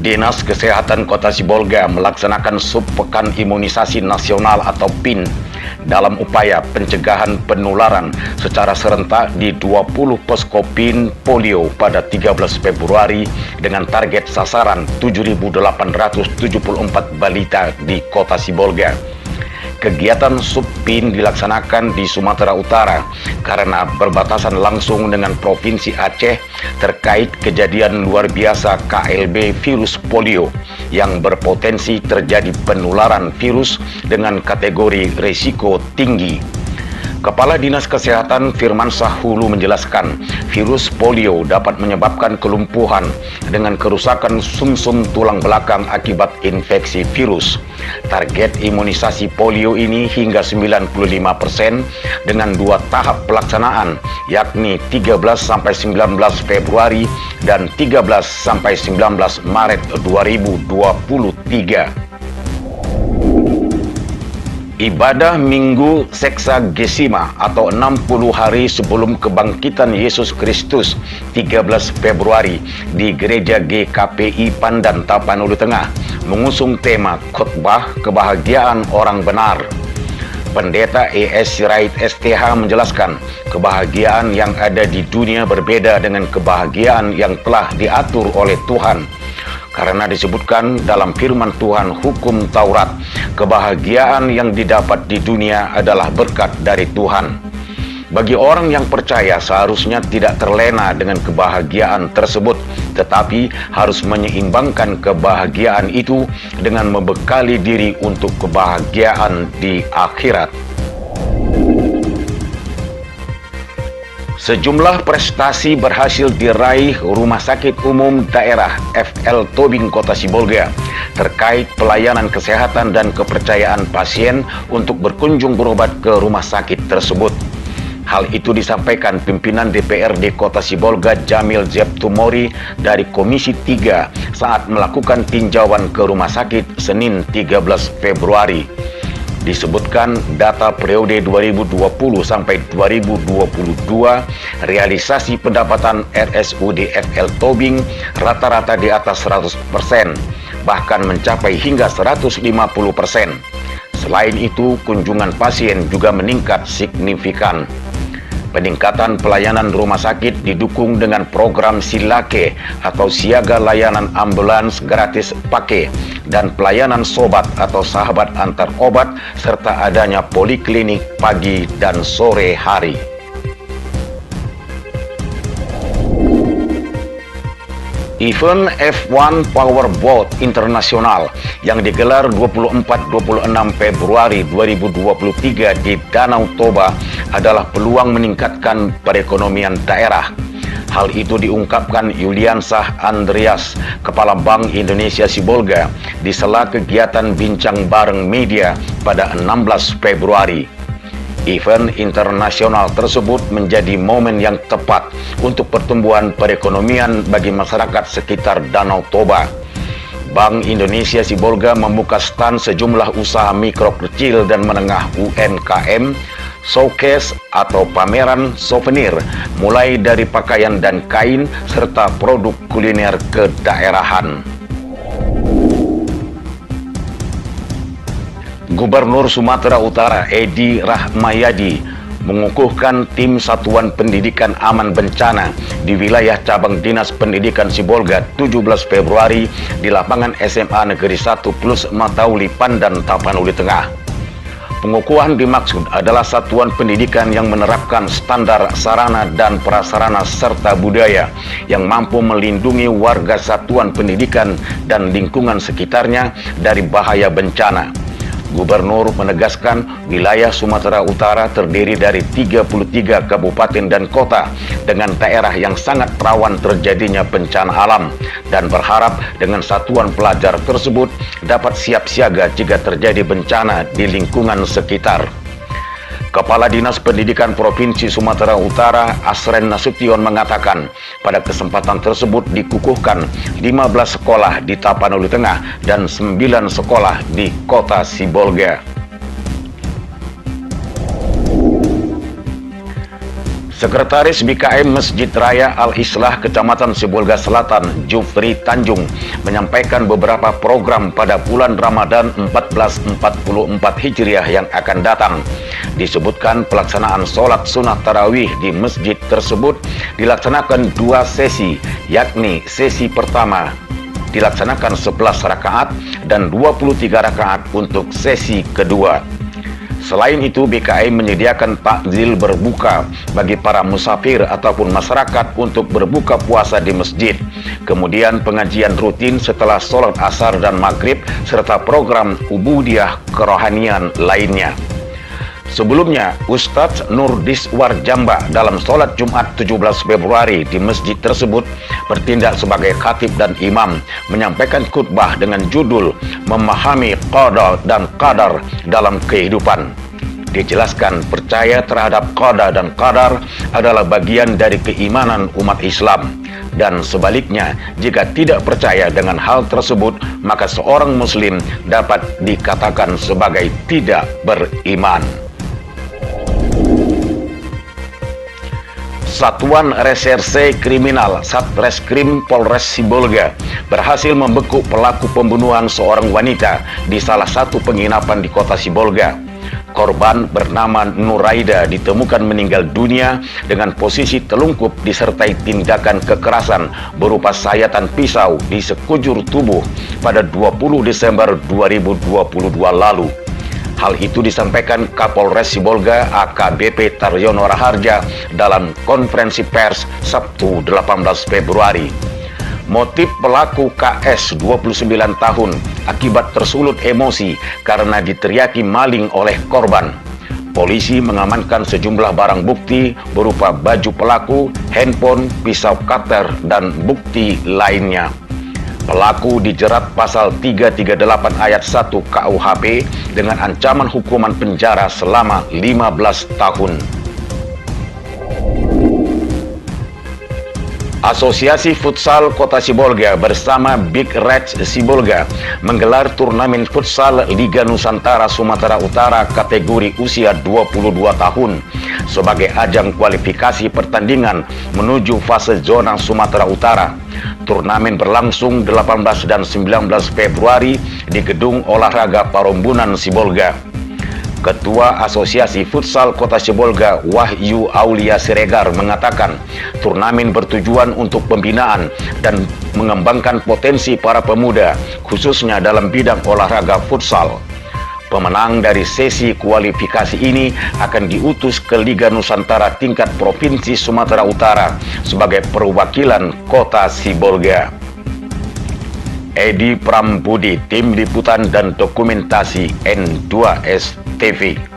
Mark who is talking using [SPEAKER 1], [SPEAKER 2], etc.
[SPEAKER 1] Dinas Kesehatan Kota Sibolga melaksanakan Subpekan Imunisasi Nasional atau PIN dalam upaya pencegahan penularan secara serentak di 20 posko PIN polio pada 13 Februari dengan target sasaran 7.874 balita di Kota Sibolga. Kegiatan Subpin dilaksanakan di Sumatera Utara karena berbatasan langsung dengan Provinsi Aceh terkait kejadian luar biasa KLB virus polio yang berpotensi terjadi penularan virus dengan kategori risiko tinggi. Kepala Dinas Kesehatan Firmansyah Hulu menjelaskan, virus polio dapat menyebabkan kelumpuhan dengan kerusakan sumsum tulang belakang akibat infeksi virus. Target imunisasi polio ini hingga 95% dengan 2 tahap pelaksanaan, yakni 13-19 Februari dan 13-19 Maret 2023. Ibadah Minggu Seksagesima atau 60 hari sebelum kebangkitan Yesus Kristus 13 Februari di Gereja GKPI Pandan, Tapanuli Tengah mengusung tema khotbah kebahagiaan orang benar. Pendeta ES Sirait STH menjelaskan, kebahagiaan yang ada di dunia berbeda dengan kebahagiaan yang telah diatur oleh Tuhan. Karena disebutkan dalam firman Tuhan hukum Taurat, kebahagiaan yang didapat di dunia adalah berkat dari Tuhan. Bagi orang yang percaya seharusnya tidak terlena dengan kebahagiaan tersebut, tetapi harus menyeimbangkan kebahagiaan itu dengan membekali diri untuk kebahagiaan di akhirat. Sejumlah prestasi berhasil diraih Rumah Sakit Umum Daerah FL Tobing Kota Sibolga terkait pelayanan kesehatan dan kepercayaan pasien untuk berkunjung berobat ke rumah sakit tersebut. Hal itu disampaikan pimpinan DPRD Kota Sibolga Jamil Zeptumori dari Komisi 3 saat melakukan tinjauan ke rumah sakit Senin 13 Februari. Disebutkan data periode 2020 sampai 2022, realisasi pendapatan RSUD FL Tobing rata-rata di atas 100%, bahkan mencapai hingga 150%. Selain itu, kunjungan pasien juga meningkat signifikan. Peningkatan pelayanan rumah sakit didukung dengan program Silake atau Siaga Layanan Ambulans Gratis Pakai dan pelayanan sobat atau sahabat antar obat serta adanya poliklinik pagi dan sore hari. Event F1 Powerboat Internasional yang digelar 24-26 Februari 2023 di Danau Toba adalah peluang meningkatkan perekonomian daerah. Hal itu diungkapkan Yuliansah Andreas, Kepala Bank Indonesia Sibolga, di sela kegiatan bincang bareng media pada 16 Februari. Event internasional tersebut menjadi momen yang tepat untuk pertumbuhan perekonomian bagi masyarakat sekitar Danau Toba. Bank Indonesia Sibolga membuka stand sejumlah usaha mikro kecil dan menengah UMKM, showcase atau pameran souvenir, mulai dari pakaian dan kain, serta produk kuliner kedaerahan. Gubernur Sumatera Utara Edi Rahmayadi mengukuhkan tim Satuan Pendidikan Aman Bencana di wilayah cabang Dinas Pendidikan Sibolga 17 Februari di lapangan SMA Negeri 1 Plus Matauli Pandan, Tapanuli Tengah. Pengukuhan dimaksud adalah satuan pendidikan yang menerapkan standar sarana dan prasarana serta budaya yang mampu melindungi warga satuan pendidikan dan lingkungan sekitarnya dari bahaya bencana. Gubernur menegaskan wilayah Sumatera Utara terdiri dari 33 kabupaten dan kota dengan daerah yang sangat rawan terjadinya bencana alam dan berharap dengan satuan pelajar tersebut dapat siap siaga jika terjadi bencana di lingkungan sekitar. Kepala Dinas Pendidikan Provinsi Sumatera Utara Asren Nasution mengatakan pada kesempatan tersebut dikukuhkan 15 sekolah di Tapanuli Tengah dan 9 sekolah di Kota Sibolga. Sekretaris BKM Masjid Raya Al-Islah Kecamatan Sibolga Selatan, Jufri Tanjung, menyampaikan beberapa program pada bulan Ramadan 1444 Hijriah yang akan datang. Disebutkan pelaksanaan sholat sunnah tarawih di masjid tersebut dilaksanakan 2 sesi, yakni sesi pertama dilaksanakan 11 rakaat dan 23 rakaat untuk sesi kedua. Selain itu, BKM menyediakan takjil berbuka bagi para musafir ataupun masyarakat untuk berbuka puasa di masjid. Kemudian pengajian rutin setelah sholat asar dan maghrib, serta program ubudiyah kerohanian lainnya. Sebelumnya, Ustadz Nurdiswar Jamba dalam sholat Jumat 17 Februari di masjid tersebut bertindak sebagai khatib dan imam, menyampaikan khutbah dengan judul Memahami Qada dan Qadar dalam Kehidupan. Dijelaskan percaya terhadap qada dan qadar adalah bagian dari keimanan umat Islam. Dan sebaliknya, jika tidak percaya dengan hal tersebut, maka seorang muslim dapat dikatakan sebagai tidak beriman. Satuan Reserse Kriminal Satreskrim Polres Sibolga berhasil membekuk pelaku pembunuhan seorang wanita di salah satu penginapan di kota Sibolga. Korban bernama Nuraida ditemukan meninggal dunia dengan posisi telungkup disertai tindakan kekerasan berupa sayatan pisau di sekujur tubuh pada 20 Desember 2022 lalu. Hal itu disampaikan Kapolres Sibolga AKBP Taryono Raharja dalam konferensi pers Sabtu 18 Februari. Motif pelaku KS 29 tahun akibat tersulut emosi karena diteriaki maling oleh korban. Polisi mengamankan sejumlah barang bukti berupa baju pelaku, handphone, pisau cutter, dan bukti lainnya. Pelaku dijerat pasal 338 ayat 1 KUHP dengan ancaman hukuman penjara selama 15 tahun. Asosiasi Futsal Kota Sibolga bersama Big Reds Sibolga menggelar turnamen futsal Liga Nusantara Sumatera Utara kategori usia 22 tahun sebagai ajang kualifikasi pertandingan menuju fase zona Sumatera Utara. Turnamen berlangsung 18 dan 19 Februari di Gedung Olahraga Parombunan Sibolga. Ketua Asosiasi Futsal Kota Sibolga Wahyu Aulia Siregar mengatakan turnamen bertujuan untuk pembinaan dan mengembangkan potensi para pemuda khususnya dalam bidang olahraga futsal. Pemenang dari sesi kualifikasi ini akan diutus ke Liga Nusantara tingkat Provinsi Sumatera Utara sebagai perwakilan Kota Sibolga. Edi Prambudi, Tim Liputan dan Dokumentasi N2S TV.